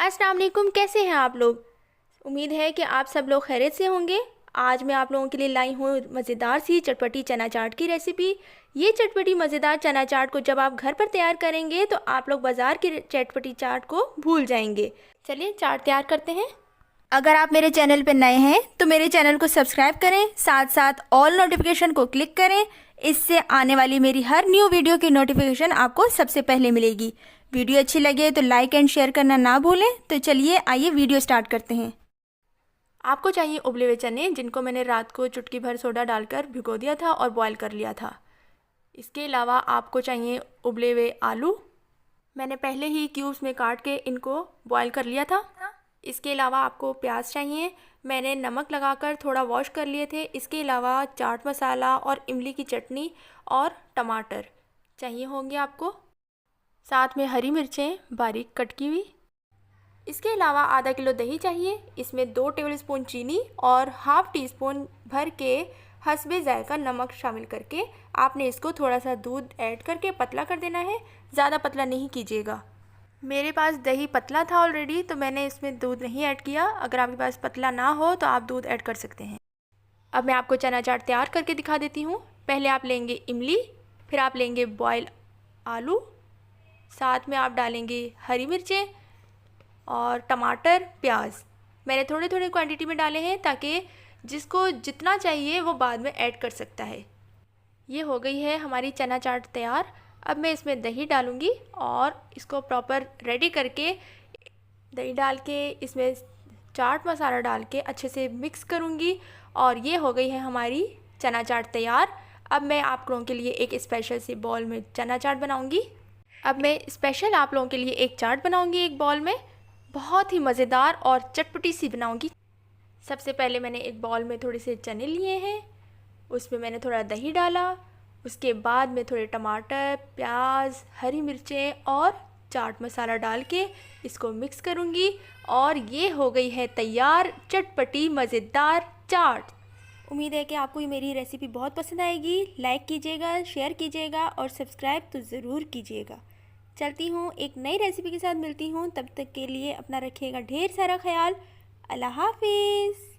अस्सलाम वालेकुम, कैसे हैं आप लोग। उम्मीद है कि आप सब लोग खैरियत से होंगे। आज मैं आप लोगों के लिए लाई हूँ मज़ेदार सी चटपटी चना चाट की रेसिपी। ये चटपटी मज़ेदार चना चाट को जब आप घर पर तैयार करेंगे तो आप लोग बाज़ार की चटपटी चाट को भूल जाएंगे। चलिए चाट तैयार करते हैं। अगर आप मेरे चैनल पर नए हैं तो मेरे चैनल को सब्सक्राइब करें, साथ साथ ऑल नोटिफिकेशन को क्लिक करें। इससे आने वाली मेरी हर न्यू वीडियो की नोटिफिकेशन आपको सबसे पहले मिलेगी। वीडियो अच्छी लगे तो लाइक एंड शेयर करना ना भूलें। तो चलिए आइए वीडियो स्टार्ट करते हैं। आपको चाहिए उबले हुए चने, जिनको मैंने रात को चुटकी भर सोडा डालकर भिगो दिया था और बॉईल कर लिया था। इसके अलावा आपको चाहिए उबले हुए आलू, मैंने पहले ही क्यूब्स में काट के इनको बॉईल कर लिया था। इसके अलावा आपको प्याज चाहिए, मैंने नमक लगाकर थोड़ा वॉश कर लिए थे। इसके अलावा चाट मसाला और इमली की चटनी और टमाटर चाहिए होंगे आपको, साथ में हरी मिर्चें बारीक कट की हुई। इसके अलावा आधा किलो दही चाहिए, इसमें 2 टेबलस्पून चीनी और हाफ़ टी स्पून भर के हस्बे ज़ायक़ा नमक शामिल करके आपने इसको थोड़ा सा दूध ऐड करके पतला कर देना है। ज़्यादा पतला नहीं कीजिएगा। मेरे पास दही पतला था ऑलरेडी तो मैंने इसमें दूध नहीं ऐड किया। अगर आपके पास पतला ना हो तो आप दूध ऐड कर सकते हैं। अब मैं आपको चना चाट तैयार करके दिखा देती हूँ। पहले आप लेंगे इमली, फिर आप लेंगे बॉयल आलू, साथ में आप डालेंगे हरी मिर्चें और टमाटर, प्याज। मैंने थोड़े थोड़े क्वांटिटी में डाले हैं ताकि जिसको जितना चाहिए वो बाद में ऐड कर सकता है। ये हो गई है हमारी चना चाट तैयार। अब मैं इसमें दही डालूँगी और इसको प्रॉपर रेडी करके दही डाल के इसमें चाट मसाला डाल के अच्छे से मिक्स करूँगी और ये हो गई है हमारी चना चाट तैयार। अब मैं आप लोगों के लिए एक स्पेशल सी बॉल में चना चाट बनाऊँगी। अब मैं स्पेशल आप लोगों के लिए एक चाट बनाऊँगी एक बॉल में, बहुत ही मज़ेदार और चटपटी सी बनाऊँगी। सबसे पहले मैंने एक बॉल में थोड़े से चने लिए हैं, उसमें मैंने थोड़ा दही डाला, उसके बाद में थोड़े टमाटर, प्याज, हरी मिर्चें और चाट मसाला डाल के इसको मिक्स करूँगी और ये हो गई है तैयार चटपटी मज़ेदार चाट। उम्मीद है कि आपको ये मेरी रेसिपी बहुत पसंद आएगी। लाइक कीजिएगा, शेयर कीजिएगा और सब्सक्राइब तो ज़रूर कीजिएगा। चलती हूँ, एक नई रेसिपी के साथ मिलती हूँ। तब तक के लिए अपना रखिएगा ढेर सारा ख्याल। अल्लाह हाफिज़।